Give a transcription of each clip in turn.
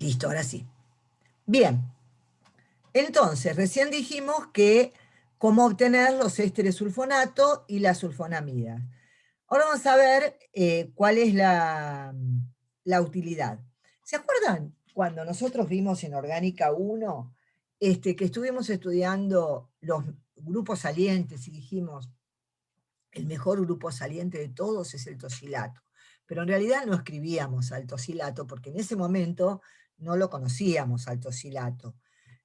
Listo, ahora sí. Bien, entonces, recién dijimos que cómo obtener los ésteres sulfonato y las sulfonamidas. Ahora vamos a ver cuál es la utilidad. ¿Se acuerdan cuando nosotros vimos en Orgánica 1 que estuvimos estudiando los grupos salientes y dijimos el mejor grupo saliente de todos es el tosilato? Pero en realidad no escribíamos al tosilato porque en ese momento no lo conocíamos al tosilato.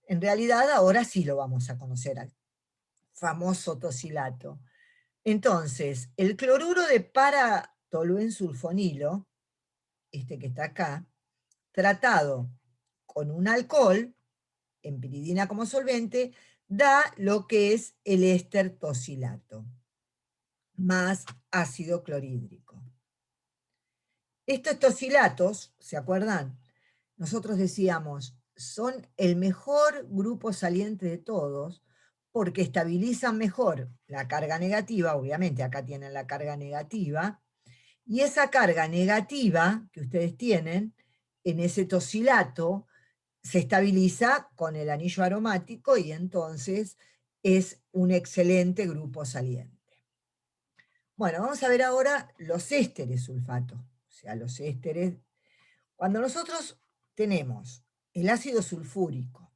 En realidad ahora sí lo vamos a conocer, al famoso tosilato. Entonces, el cloruro de para-toluensulfonilo, este que está acá, tratado con un alcohol, en piridina como solvente, da lo que es el éster tosilato, más ácido clorhídrico. Estos tosilatos, ¿se acuerdan? Nosotros decíamos, son el mejor grupo saliente de todos porque estabilizan mejor la carga negativa, obviamente acá tienen la carga negativa, y esa carga negativa que ustedes tienen en ese tosilato se estabiliza con el anillo aromático y entonces es un excelente grupo saliente. Bueno, vamos a ver ahora los ésteres sulfato, o sea, los ésteres. Cuando nosotros tenemos el ácido sulfúrico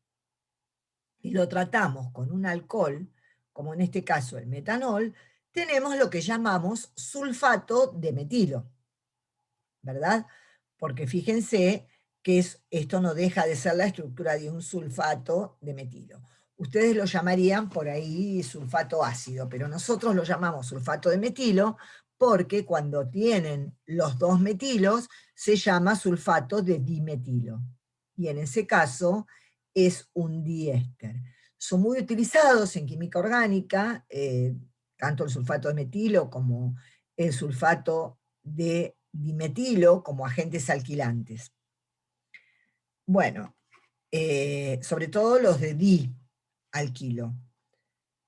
y lo tratamos con un alcohol, como en este caso el metanol, tenemos lo que llamamos sulfato de metilo, ¿verdad? Porque fíjense que esto no deja de ser la estructura de un sulfato de metilo. Ustedes lo llamarían por ahí sulfato ácido, pero nosotros lo llamamos sulfato de metilo porque cuando tienen los dos metilos se llama sulfato de dimetilo. Y en ese caso es un diéster. Son muy utilizados en química orgánica, tanto el sulfato de metilo como el sulfato de dimetilo como agentes alquilantes. Bueno, sobre todo los de di-alquilo.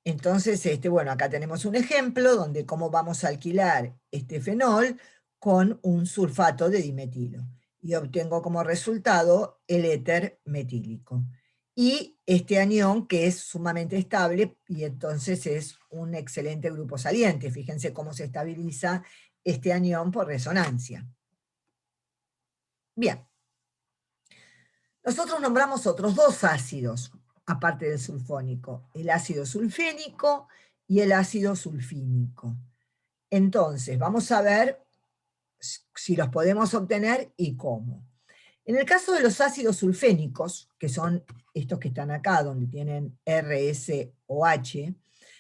Entonces, bueno, acá tenemos un ejemplo donde cómo vamos a alquilar este fenol con un sulfato de dimetilo. Y obtengo como resultado el éter metílico. Y este anión que es sumamente estable y entonces es un excelente grupo saliente. Fíjense cómo se estabiliza este anión por resonancia. Bien. Nosotros nombramos otros dos ácidos, aparte del sulfónico, el ácido sulfénico y el ácido sulfínico. Entonces, vamos a ver si los podemos obtener y cómo. En el caso de los ácidos sulfénicos, que son estos que están acá, donde tienen RSOH,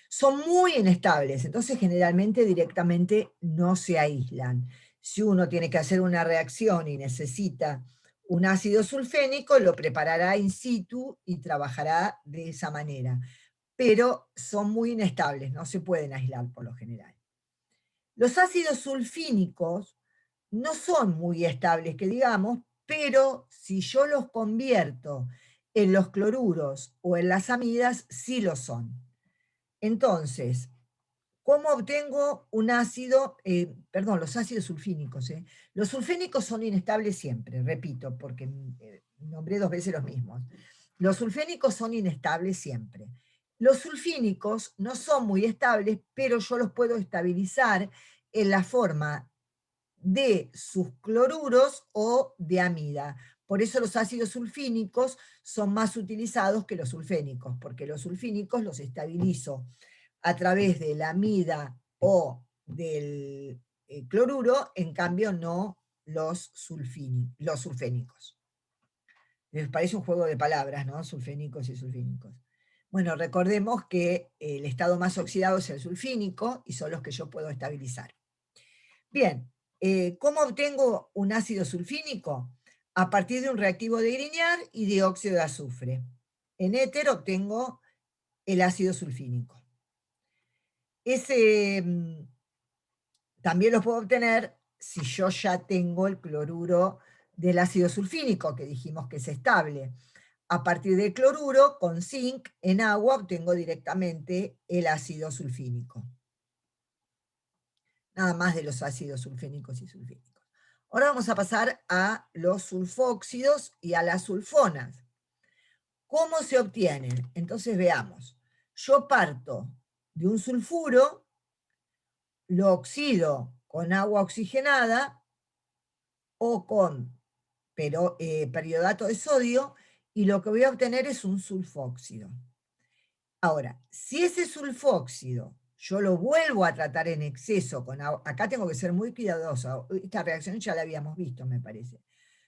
son muy inestables, entonces generalmente directamente no se aíslan. Si uno tiene que hacer una reacción y necesita un ácido sulfénico, lo preparará in situ y trabajará de esa manera. Pero son muy inestables, no se pueden aislar por lo general. Los ácidos sulfínicos no son muy estables, que digamos, pero si yo los convierto en los cloruros o en las amidas, sí lo son. Entonces, ¿cómo obtengo un ácido? Los ácidos sulfínicos. Los sulfénicos son inestables siempre, repito, porque nombré dos veces los mismos. Los sulfénicos son inestables siempre. Los sulfínicos no son muy estables, pero yo los puedo estabilizar en la forma de sus cloruros o de amida. Por eso los ácidos sulfínicos son más utilizados que los sulfénicos, porque los sulfínicos los estabilizo a través de la amida o del cloruro, en cambio no los sulfénicos. Les parece un juego de palabras, ¿no? Sulfénicos y sulfínicos. Bueno, recordemos que el estado más oxidado es el sulfínico y son los que yo puedo estabilizar. Bien, ¿cómo obtengo un ácido sulfínico? A partir de un reactivo de Grignard y dióxido de azufre. En éter obtengo el ácido sulfínico. Ese también lo puedo obtener si yo ya tengo el cloruro del ácido sulfínico, que dijimos que es estable. A partir del cloruro, con zinc, en agua, obtengo directamente el ácido sulfínico. Nada más de los ácidos sulfénicos y sulfínicos. Ahora vamos a pasar a los sulfóxidos y a las sulfonas. ¿Cómo se obtienen? Entonces veamos. Yo parto de un sulfuro, lo oxido con agua oxigenada o con periodato de sodio, y lo que voy a obtener es un sulfóxido. Ahora, si ese sulfóxido yo lo vuelvo a tratar en exceso con agua, acá tengo que ser muy cuidadosa, esta reacción ya la habíamos visto, me parece.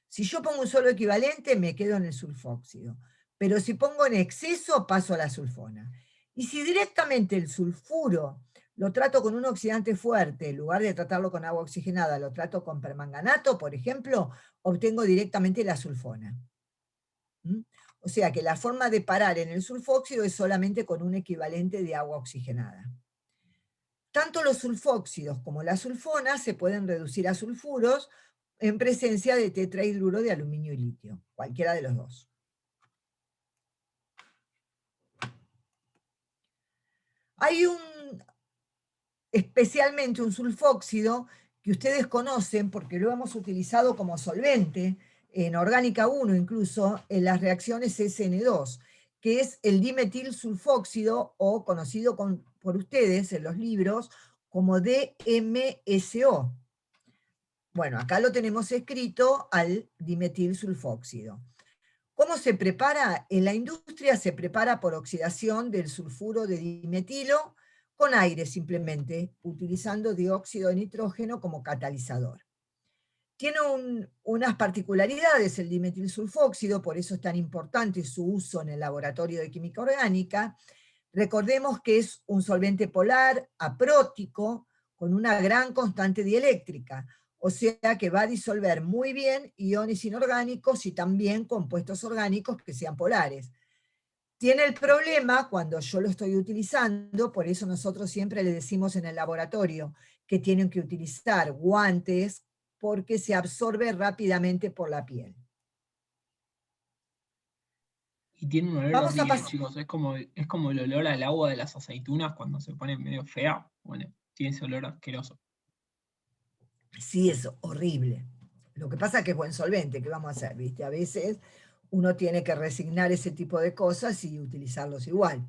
Si yo pongo un solo equivalente, me quedo en el sulfóxido, pero si pongo en exceso, paso a la sulfona. Y si directamente el sulfuro lo trato con un oxidante fuerte, en lugar de tratarlo con agua oxigenada, lo trato con permanganato, por ejemplo, obtengo directamente la sulfona. ¿Mm? O sea que la forma de parar en el sulfóxido es solamente con un equivalente de agua oxigenada. Tanto los sulfóxidos como las sulfonas se pueden reducir a sulfuros en presencia de tetrahidruro de aluminio y litio, cualquiera de los dos. Hay especialmente un sulfóxido que ustedes conocen porque lo hemos utilizado como solvente en Orgánica 1 incluso en las reacciones SN2, que es el dimetil sulfóxido, o conocido por ustedes en los libros como DMSO. Bueno, acá lo tenemos escrito al dimetil sulfóxido. ¿Cómo se prepara? En la industria se prepara por oxidación del sulfuro de dimetilo con aire simplemente, utilizando dióxido de nitrógeno como catalizador. Tiene unas particularidades el dimetilsulfóxido, por eso es tan importante su uso en el laboratorio de química orgánica. Recordemos que es un solvente polar, aprótico, con una gran constante dieléctrica, o sea que va a disolver muy bien iones inorgánicos y también compuestos orgánicos que sean polares. Tiene el problema cuando yo lo estoy utilizando, por eso nosotros siempre le decimos en el laboratorio que tienen que utilizar guantes porque se absorbe rápidamente por la piel. Y tiene un olor Vamos a horrible, pasar. chicos. Es como el olor al agua de las aceitunas cuando se pone medio fea. Bueno, tiene ese olor asqueroso. Sí, es horrible. Lo que pasa es que es buen solvente, ¿qué vamos a hacer? ¿Viste? A veces uno tiene que resignar ese tipo de cosas y utilizarlos igual.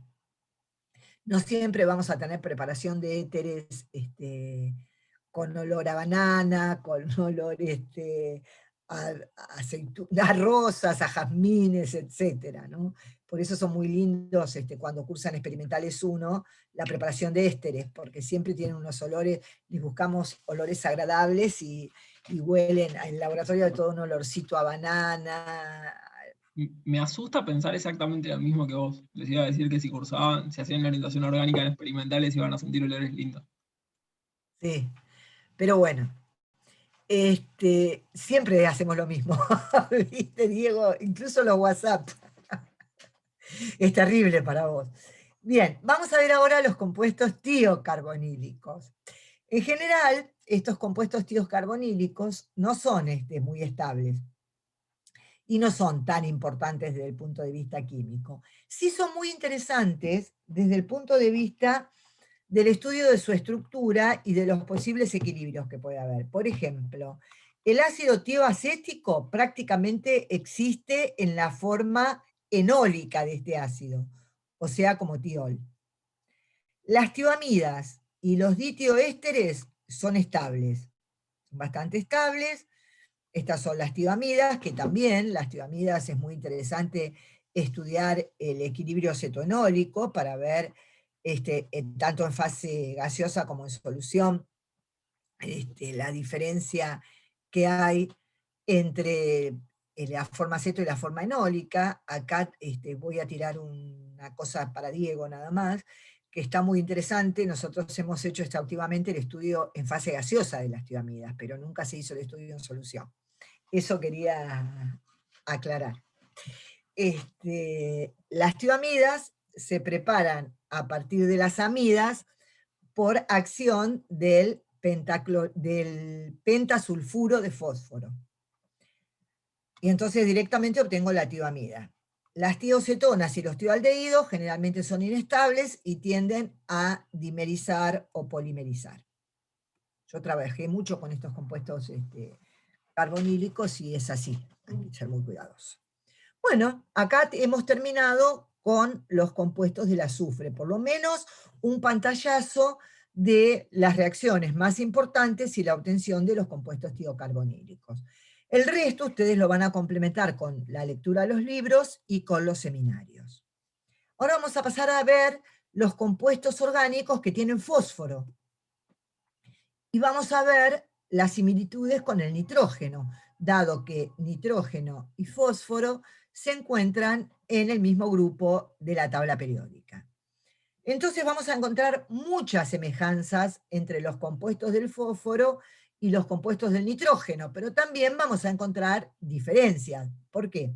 No siempre vamos a tener preparación de éteres con olor a banana, con olor a rosas, a jazmines, etcétera, ¿no? Por eso son muy lindos cuando cursan experimentales 1, la preparación de ésteres, porque siempre tienen unos olores, les buscamos olores agradables y huelen, en el laboratorio de todo un olorcito a banana. Me asusta pensar exactamente lo mismo que vos. Les iba a decir que si cursaban, si hacían la orientación orgánica en experimentales, iban a sentir olores lindos. Sí, pero bueno, siempre hacemos lo mismo, ¿viste, Diego? Incluso los WhatsApp. Es terrible para vos. Bien, vamos a ver ahora los compuestos tiocarbonílicos. En general, estos compuestos tiocarbonílicos no son muy estables y no son tan importantes desde el punto de vista químico. Sí son muy interesantes desde el punto de vista del estudio de su estructura y de los posibles equilibrios que puede haber. Por ejemplo, el ácido tioacético prácticamente existe en la forma enólica de este ácido, o sea, como tiol. Las tioamidas y los ditioésteres son estables, son bastante estables. Estas son las tioamidas, que también las tioamidas es muy interesante estudiar el equilibrio cetoenólico para ver, tanto en fase gaseosa como en solución, la diferencia que hay entre la forma ceto y la forma enólica. Acá voy a tirar una cosa para Diego nada más, que está muy interesante. Nosotros hemos hecho exhaustivamente el estudio en fase gaseosa de las tioamidas, pero nunca se hizo el estudio en solución. Eso quería aclarar. Las tioamidas se preparan a partir de las amidas por acción del pentasulfuro de fósforo. Y entonces directamente obtengo la tioamida. Las tiocetonas y los tioaldehídos generalmente son inestables y tienden a dimerizar o polimerizar. Yo trabajé mucho con estos compuestos carbonílico sí es así, hay que ser muy cuidadosos. Bueno, acá hemos terminado con los compuestos del azufre, por lo menos un pantallazo de las reacciones más importantes y la obtención de los compuestos tiocarbonílicos. El resto ustedes lo van a complementar con la lectura de los libros y con los seminarios. Ahora vamos a pasar a ver los compuestos orgánicos que tienen fósforo. Y vamos a ver las similitudes con el nitrógeno, dado que nitrógeno y fósforo se encuentran en el mismo grupo de la tabla periódica. Entonces vamos a encontrar muchas semejanzas entre los compuestos del fósforo y los compuestos del nitrógeno, pero también vamos a encontrar diferencias. ¿Por qué?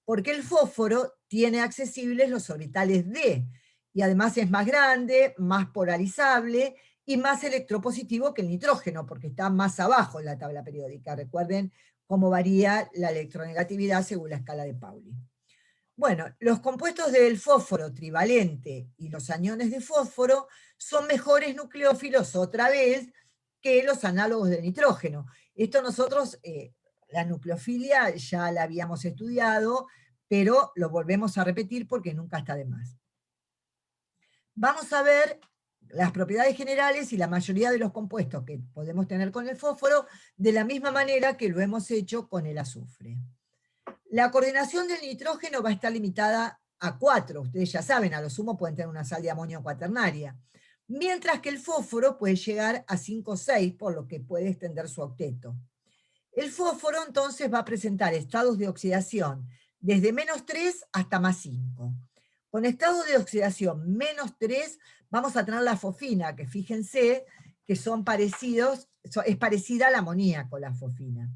Porque el fósforo tiene accesibles los orbitales D, y además es más grande, más polarizable y más electropositivo que el nitrógeno, porque está más abajo en la tabla periódica. Recuerden cómo varía la electronegatividad según la escala de Pauli. Bueno, los compuestos del fósforo trivalente y los aniones de fósforo son mejores nucleófilos otra vez que los análogos del nitrógeno. Esto nosotros, la nucleofilia ya la habíamos estudiado, pero lo volvemos a repetir porque nunca está de más. Vamos a ver las propiedades generales y la mayoría de los compuestos que podemos tener con el fósforo de la misma manera que lo hemos hecho con el azufre. La coordinación del nitrógeno va a estar limitada a 4, ustedes ya saben, a lo sumo pueden tener una sal de amonio cuaternaria, mientras que el fósforo puede llegar a 5 o 6, por lo que puede extender su octeto. El fósforo entonces va a presentar estados de oxidación desde -3 hasta +5. Con estado de oxidación -3 vamos a tener la fosfina, que fíjense que son parecidos, es parecida al amoníaco la fosfina.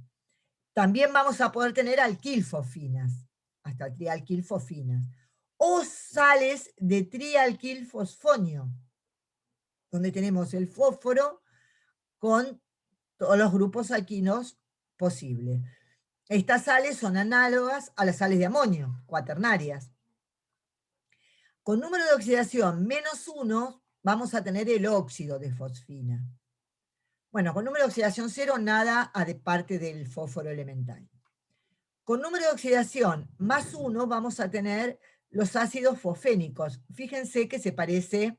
También vamos a poder tener alquilfosfinas, hasta trialquilfosfinas, o sales de trialquilfosfonio, donde tenemos el fósforo con todos los grupos alquinos posibles. Estas sales son análogas a las sales de amonio, cuaternarias. Con número de oxidación -1 vamos a tener el óxido de fosfina. Bueno, con número de oxidación 0, nada de parte del fósforo elemental. Con número de oxidación +1 vamos a tener los ácidos fosfénicos. Fíjense que se parece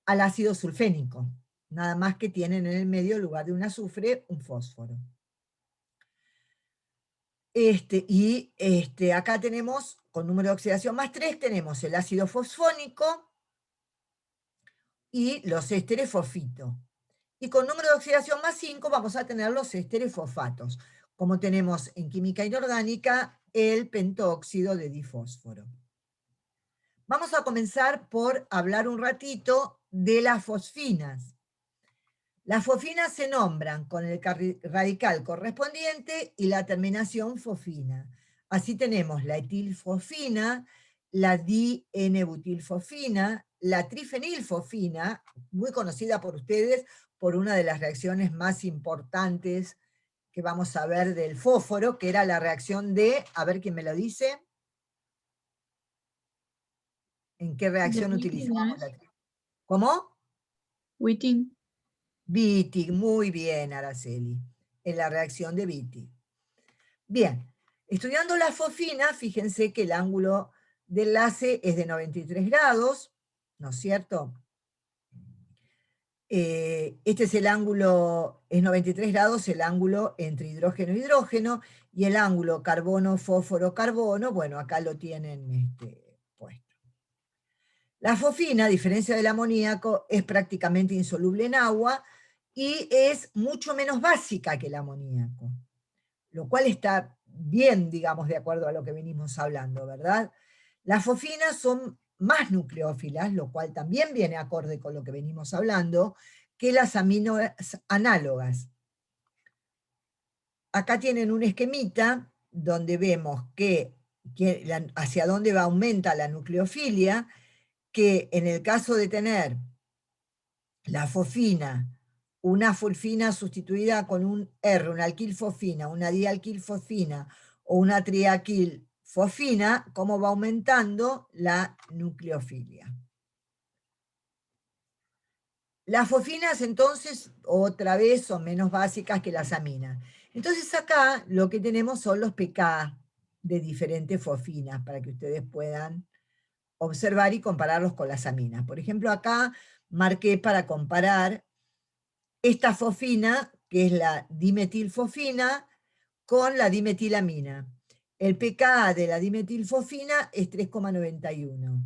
al ácido sulfénico, nada más que tienen en el medio, en lugar de un azufre, un fósforo. Acá tenemos, con número de oxidación +3, tenemos el ácido fosfónico y los ésteres fosfito. Y con número de oxidación +5 vamos a tener los ésteres fosfatos, como tenemos en química inorgánica el pentóxido de difósforo. Vamos a comenzar por hablar un ratito de las fosfinas. Las fosfinas se nombran con el radical correspondiente y la terminación fosfina. Así tenemos la etilfosfina, la di-N-butilfosfina, la trifenilfosfina, muy conocida por ustedes por una de las reacciones más importantes que vamos a ver del fósforo, que era la reacción de, a ver quién me lo dice, ¿en qué reacción utilizamos la trifenilfosfina? ¿Cómo? Witting. Wittig, muy bien, Araceli, en la reacción de Wittig. Bien, estudiando la fosfina, fíjense que el ángulo de enlace es de 93 grados, ¿no es cierto? Este es el ángulo, es 93 grados el ángulo entre hidrógeno e hidrógeno, y el ángulo carbono-fósforo-carbono, bueno, acá lo tienen puesto. La fosfina, a diferencia del amoníaco, es prácticamente insoluble en agua y es mucho menos básica que el amoníaco, lo cual está bien, digamos, de acuerdo a lo que venimos hablando, ¿verdad? Las fosfinas son más nucleófilas, lo cual también viene acorde con lo que venimos hablando, que las aminos análogas. Acá tienen un esquemita donde vemos hacia dónde aumenta la nucleofilia, que en el caso de tener la fosfina, una fosfina sustituida con un R, una alquilfosfina, una dialquilfosfina o una trialquilfosfina, cómo va aumentando la nucleofilia. Las fosfinas entonces, otra vez, son menos básicas que las aminas. Entonces acá lo que tenemos son los pK de diferentes fosfinas para que ustedes puedan observar y compararlos con las aminas. Por ejemplo, acá marqué para comparar esta fosfina, que es la dimetilfosfina, con la dimetilamina. El pK de la dimetilfosfina es 3,91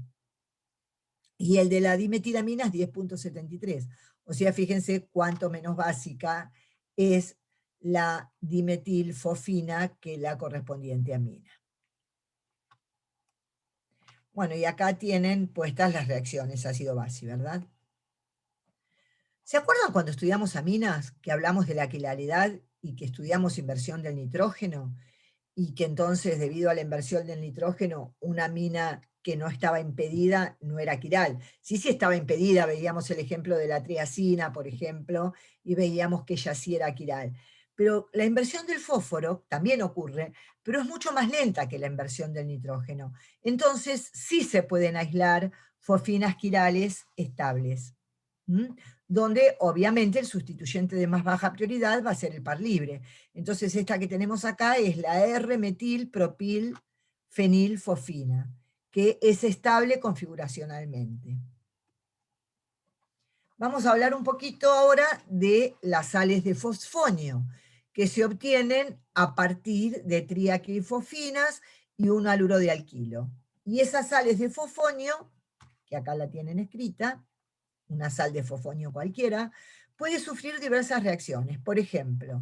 y el de la dimetilamina es 10,73. O sea, fíjense cuánto menos básica es la dimetilfosfina que la correspondiente amina. Bueno, y acá tienen puestas las reacciones ácido-base, ¿verdad? ¿Se acuerdan cuando estudiamos aminas, que hablamos de la quilalidad y que estudiamos inversión del nitrógeno? Y que entonces, debido a la inversión del nitrógeno, una amina que no estaba impedida no era quiral. Sí, sí estaba impedida, veíamos el ejemplo de la triacina, por ejemplo, y veíamos que ella sí era quiral. Pero la inversión del fósforo también ocurre, pero es mucho más lenta que la inversión del nitrógeno. Entonces, sí se pueden aislar fosfinas quirales estables. ¿Mm? Donde obviamente el sustituyente de más baja prioridad va a ser el par libre. Entonces esta que tenemos acá es la R-metilpropilfenilfosfina, que es estable configuracionalmente. Vamos a hablar un poquito ahora de las sales de fosfonio, que se obtienen a partir de triaquifosfinas y un haluro de alquilo. Y esas sales de fosfonio, que acá la tienen escrita, una sal de fosfonio cualquiera, puede sufrir diversas reacciones. Por ejemplo,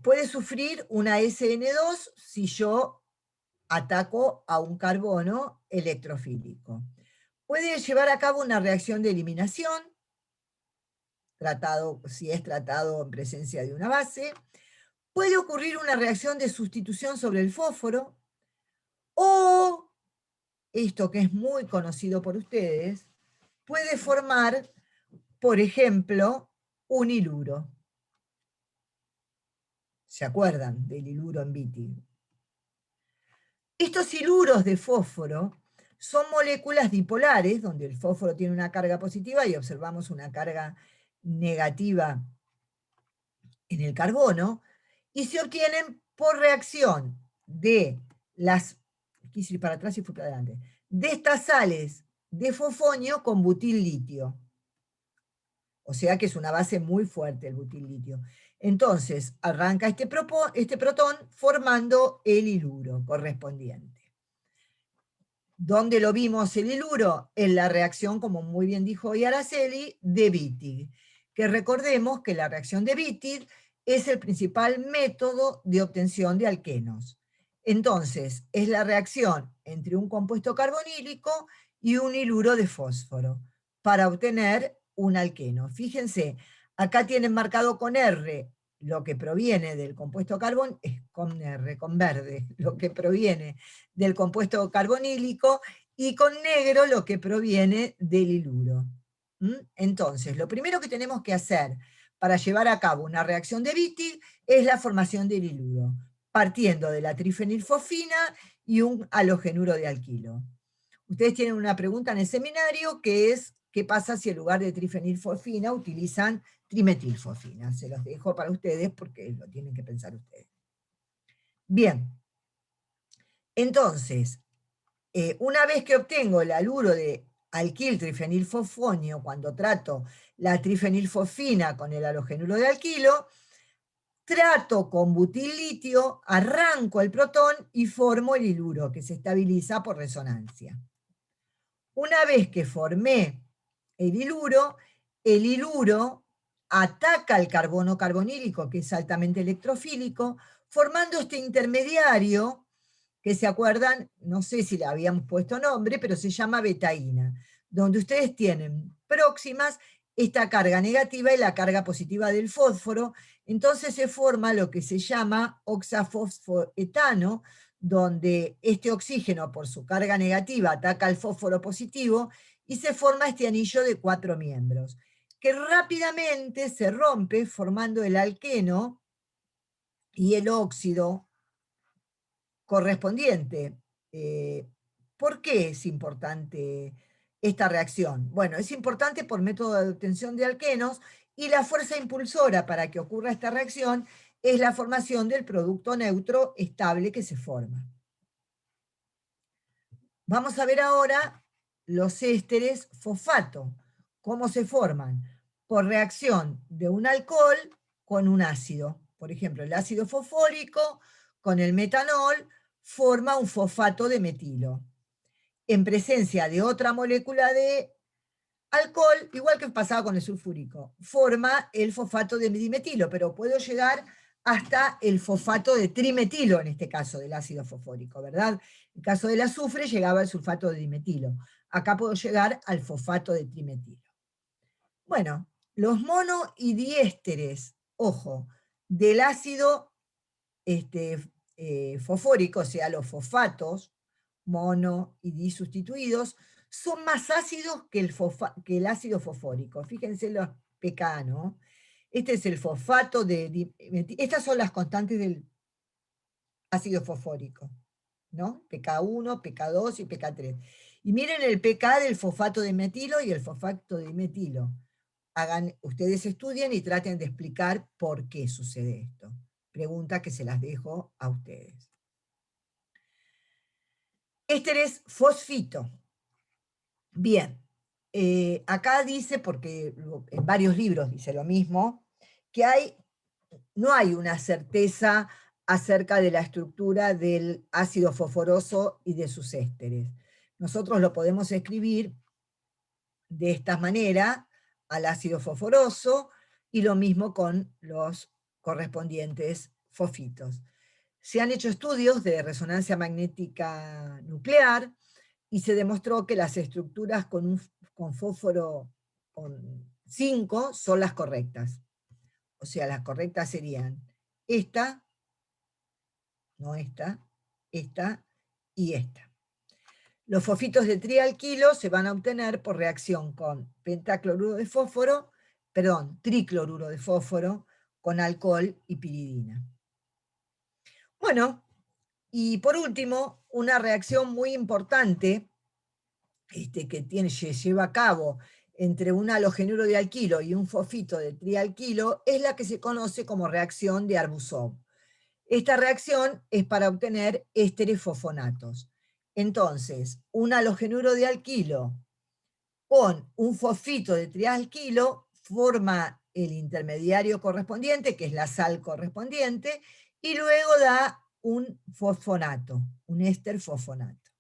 puede sufrir una SN2 si yo ataco a un carbono electrofílico. Puede llevar a cabo una reacción de eliminación, si es tratado en presencia de una base. Puede ocurrir una reacción de sustitución sobre el fósforo, o, esto que es muy conocido por ustedes, puede formar, por ejemplo, un iluro. ¿Se acuerdan del iluro en Wittig? Estos siluros de fósforo son moléculas dipolares, donde el fósforo tiene una carga positiva y observamos una carga negativa en el carbono, y se obtienen por reacción de las, quise ir para atrás y fui para adelante, de estas sales de fosfonio con butil litio. O sea que es una base muy fuerte el butil litio. Entonces, arranca este protón formando el iluro correspondiente. ¿Dónde lo vimos el iluro? En la reacción, como muy bien dijo hoy Araceli, de Wittig. Que recordemos que la reacción de Wittig es el principal método de obtención de alquenos. Entonces, es la reacción entre un compuesto carbonílico y un iluro de fósforo para obtener un alqueno. Fíjense, acá tienen marcado con R lo que proviene del compuesto carbón, es con R, con verde, lo que proviene del compuesto carbonílico, y con negro lo que proviene del iluro. Entonces, lo primero que tenemos que hacer para llevar a cabo una reacción de Wittig es la formación del iluro, partiendo de la trifenilfosfina y un halogenuro de alquilo. Ustedes tienen una pregunta en el seminario que es, ¿qué pasa si en lugar de trifenilfosfina utilizan trimetilfosfina? Se los dejo para ustedes porque lo tienen que pensar ustedes. Bien, entonces, una vez que obtengo el haluro de alquil trifenilfosfonio, cuando trato la trifenilfosfina con el halogenuro de alquilo, trato con butil litio, arranco el protón y formo el iluro, que se estabiliza por resonancia. Una vez que formé el iluro ataca al carbono carbonílico, que es altamente electrofílico, formando este intermediario, que se acuerdan, no sé si le habíamos puesto nombre, pero se llama betaína, donde ustedes tienen próximas esta carga negativa y la carga positiva del fósforo. Entonces se forma lo que se llama oxafosfoetano, donde este oxígeno por su carga negativa ataca al fósforo positivo y se forma este anillo de 4 miembros, que rápidamente se rompe formando el alqueno y el óxido correspondiente. ¿Por qué es importante esta reacción? Bueno, es importante por método de obtención de alquenos, y la fuerza impulsora para que ocurra esta reacción es la formación del producto neutro estable que se forma. Vamos a ver ahora los ésteres fosfato. ¿Cómo se forman? Por reacción de un alcohol con un ácido. Por ejemplo, el ácido fosfórico con el metanol forma un fosfato de metilo. En presencia de otra molécula de alcohol, igual que pasaba con el sulfúrico, forma el fosfato de dimetilo, pero puedo llegar hasta el fosfato de trimetilo, en este caso del ácido fosfórico, ¿verdad? En el caso del azufre llegaba el sulfato de dimetilo. Acá puedo llegar al fosfato de trimetilo. Bueno, los mono y diésteres, ojo, del ácido fosfórico, o sea, los fosfatos, mono y disustituidos, son más ácidos que el ácido fosfórico. Fíjense los pK, ¿no? Este es el fosfato de... Estas son las constantes del ácido fosfórico, ¿no? pK1, pK2 y pK3. Y miren el pK del fosfato de metilo y el fosfato de metilo. Ustedes estudien y traten de explicar por qué sucede esto. Pregunta que se las dejo a ustedes. Ésteres fosfito. Bien, acá dice, porque en varios libros dice lo mismo, que no hay una certeza acerca de la estructura del ácido fosforoso y de sus ésteres. Nosotros lo podemos escribir de esta manera al ácido fosforoso y lo mismo con los correspondientes fosfitos. Se han hecho estudios de resonancia magnética nuclear y se demostró que las estructuras con fósforo con 5 son las correctas. O sea, las correctas serían esta, no esta y esta. Los fosfitos de trialquilo se van a obtener por reacción con pentacloruro de fósforo, tricloruro de fósforo con alcohol y piridina. Bueno, y por último, una reacción muy importante que se lleva a cabo entre un halogenuro de alquilo y un fosfito de trialquilo es la que se conoce como reacción de Arbuzov. Esta reacción es para obtener ésteres fosfonatos. Entonces, un halogenuro de alquilo con un fosfito de trialquilo forma el intermediario correspondiente, que es la sal correspondiente, y luego da un fosfonato, un éster fosfonato.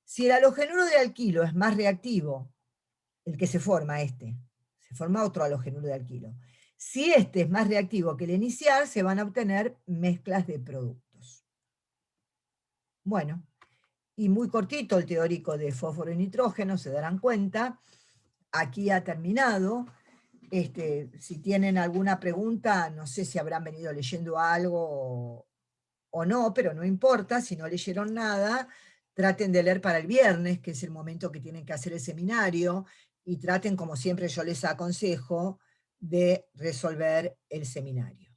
Si el halogenuro de alquilo es más reactivo, el que se forma otro halogenuro de alquilo. Si este es más reactivo que el inicial, se van a obtener mezclas de productos. Bueno, y muy cortito el teórico de fósforo y nitrógeno, se darán cuenta. Aquí ha terminado. Si tienen alguna pregunta, no sé si habrán venido leyendo algo o no, pero no importa, si no leyeron nada, traten de leer para el viernes, que es el momento que tienen que hacer el seminario, y traten, como siempre yo les aconsejo, de resolver el seminario.